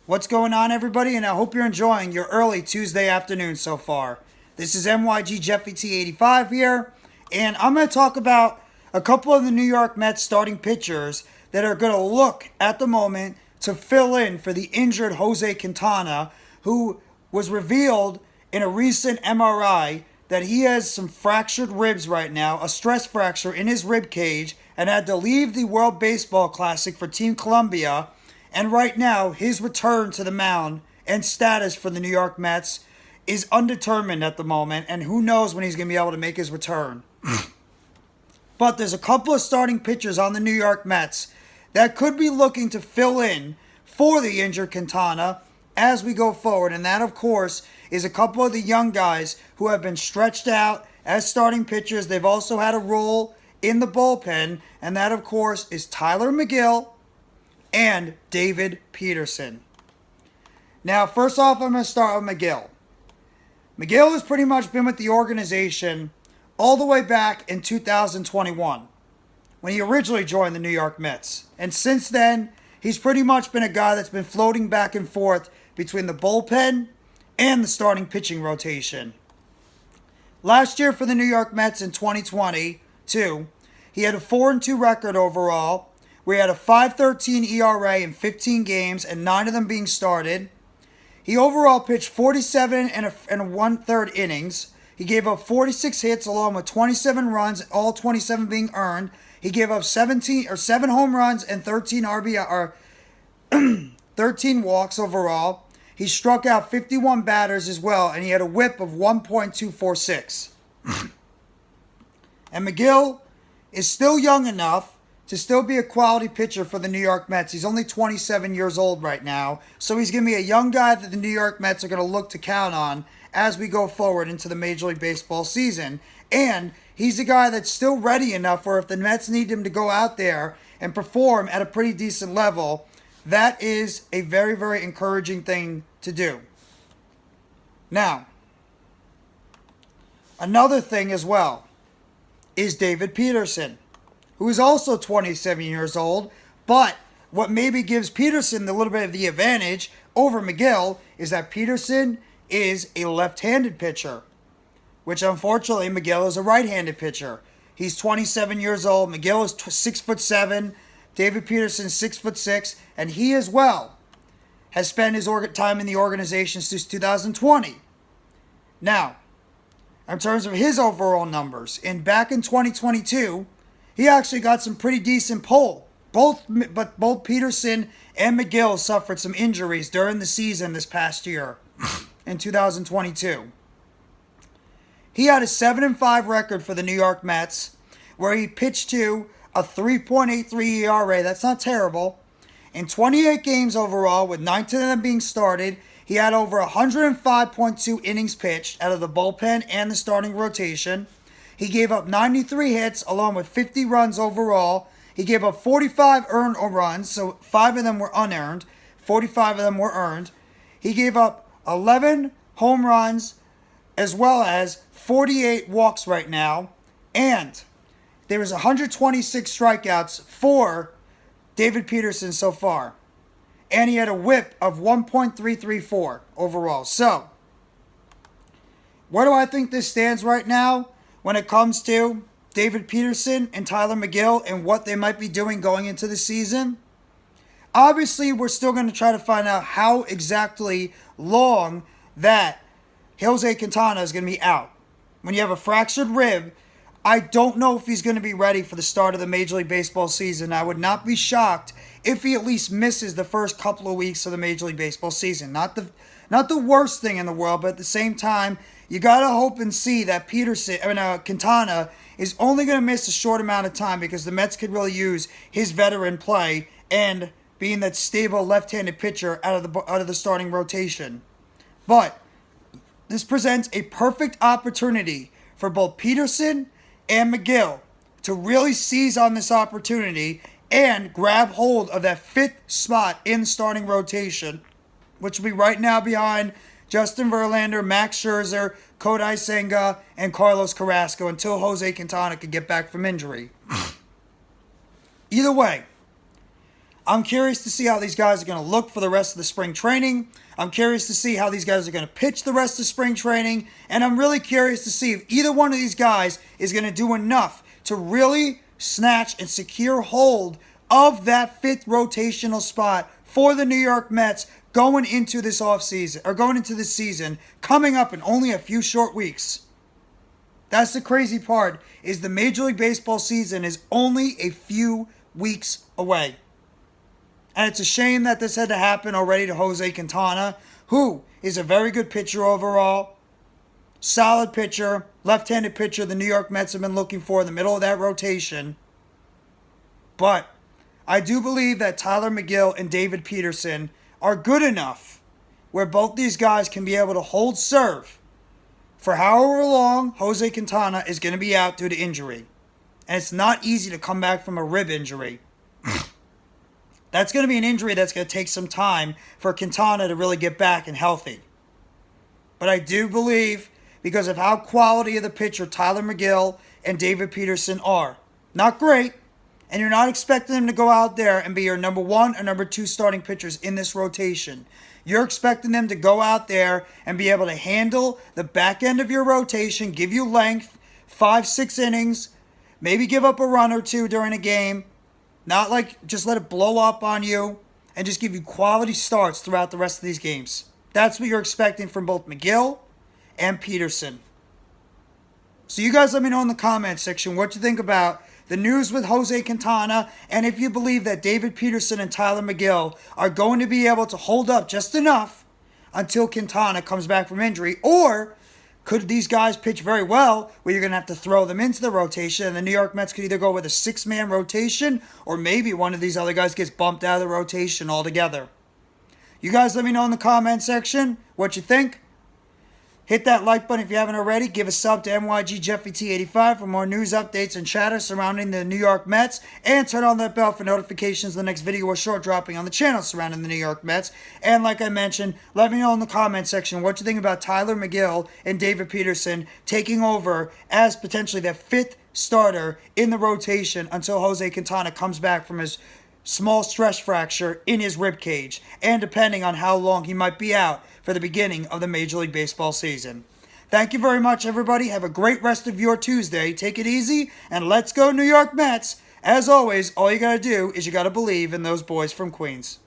What's going on, everybody? And I hope you're enjoying your early Tuesday afternoon so far. This is MYG Jeffy T85 here, and I'm going to talk about a couple of the New York Mets starting pitchers that are going to look at the moment to fill in for the injured Jose Quintana, who was revealed in a recent MRI that he has some fractured ribs right now, a stress fracture in his rib cage, and had to leave the World Baseball Classic for Team Colombia. And right now, his return to the mound and status for the New York Mets is undetermined at the moment, and who knows when he's going to be able to make his return. But there's a couple of starting pitchers on the New York Mets that could be looking to fill in for the injured Quintana as we go forward. And that, of course, is a couple of the young guys who have been stretched out as starting pitchers. They've also had a role in the bullpen. And that, of course, is Tylor Megill and David Peterson. Now, first off, I'm going to start with Megill. Megill has pretty much been with the organization all the way back in 2021 when he originally joined the New York Mets. And since then, he's pretty much been a guy that's been floating back and forth between the bullpen and the starting pitching rotation. Last year for the New York Mets in 2022, he had a 4-2 record overall, where he had a 5.13 ERA in 15 games and 9 of them being started. He overall pitched 47 and a one-third innings. He gave up 46 hits along with 27 runs, all 27 being earned. He gave up 7 home runs and 13 RBI, 13 walks overall. He struck out 51 batters as well, and he had a whip of 1.246. And Megill is still young enough to still be a quality pitcher for the New York Mets. He's only 27 years old right now, so he's going to be a young guy that the New York Mets are going to look to count on as we go forward into the Major League Baseball season. And he's a guy that's still ready enough where if the Mets need him to go out there and perform at a pretty decent level, that is a very, very encouraging thing to do. Now, another thing as well is David Peterson, who is also 27 years old, but what maybe gives Peterson a little bit of the advantage over Megill is that Peterson is a left-handed pitcher, which unfortunately Megill is a right-handed pitcher. He's 27 years old. Megill is 6'7". David Peterson 6'6", and he as well has spent his time in the organization since 2020. Now, in terms of his overall numbers, back in 2022, he actually got some pretty decent pull. Both Peterson and Megill suffered some injuries during the season this past year in 2022. He had a 7-5 record for the New York Mets, where he pitched to a 3.83 ERA. That's not terrible. In 28 games overall, with 19 of them being started, he had over 105.2 innings pitched out of the bullpen and the starting rotation. He gave up 93 hits along with 50 runs overall. He gave up 45 earned runs, so 5 of them were unearned. 45 of them were earned. He gave up 11 home runs as well as 48 walks right now. And there was 126 strikeouts for David Peterson so far. And he had a whip of 1.334 overall. So, where do I think this stands right now when it comes to David Peterson and Tylor Megill and what they might be doing going into the season? Obviously, we're still going to try to find out how exactly long that Jose Quintana is going to be out. When you have a fractured rib, I don't know if he's going to be ready for the start of the Major League Baseball season. I would not be shocked if he at least misses the first couple of weeks of the Major League Baseball season. Not the worst thing in the world, but at the same time, you got to hope and see that Quintana is only going to miss a short amount of time because the Mets could really use his veteran play and being that stable left-handed pitcher out of the starting rotation. But this presents a perfect opportunity for both Peterson and Megill to really seize on this opportunity and grab hold of that 5th spot in the starting rotation, which will be right now behind Justin Verlander, Max Scherzer, Kodai Senga, and Carlos Carrasco until Jose Quintana can get back from injury. Either way, I'm curious to see how these guys are going to look for the rest of the spring training. I'm curious to see how these guys are going to pitch the rest of spring training. And I'm really curious to see if either one of these guys is going to do enough to really snatch and secure hold of that fifth rotational spot for the New York Mets going into this offseason, or going into this season, coming up in only a few short weeks. That's the crazy part, is the Major League Baseball season is only a few weeks away. And it's a shame that this had to happen already to Jose Quintana, who is a very good pitcher overall. Solid pitcher, left-handed pitcher the New York Mets have been looking for in the middle of that rotation. But I do believe that Tylor Megill and David Peterson are good enough where both these guys can be able to hold serve for however long Jose Quintana is going to be out due to injury. And it's not easy to come back from a rib injury. That's going to be an injury that's going to take some time for Quintana to really get back and healthy. But I do believe, because of how quality of the pitcher Tylor Megill and David Peterson are, not great, and you're not expecting them to go out there and be your number one or number two starting pitchers in this rotation. You're expecting them to go out there and be able to handle the back end of your rotation, give you length, 5-6 innings, maybe give up a run or two during a game. Not like just let it blow up on you and just give you quality starts throughout the rest of these games. That's what you're expecting from both Megill and Peterson. So you guys let me know in the comments section what you think about the news with Jose Quintana, and if you believe that David Peterson and Tylor Megill are going to be able to hold up just enough until Quintana comes back from injury, or could these guys pitch very well where you're going to have to throw them into the rotation, and the New York Mets could either go with a 6-man rotation, or maybe one of these other guys gets bumped out of the rotation altogether. You guys let me know in the comment section what you think. Hit that like button if you haven't already. Give a sub to NYG Jeffy T85 for more news, updates, and chatter surrounding the New York Mets. And turn on that bell for notifications of the next video or short dropping on the channel surrounding the New York Mets. And like I mentioned, let me know in the comment section what you think about Tylor Megill and David Peterson taking over as potentially the fifth starter in the rotation until Jose Quintana comes back from his small stress fracture in his rib cage, and depending on how long he might be out for the beginning of the Major League Baseball season. Thank you very much, everybody. Have a great rest of your Tuesday. Take it easy, and let's go New York Mets. As always, all you got to do is you got to believe in those boys from Queens.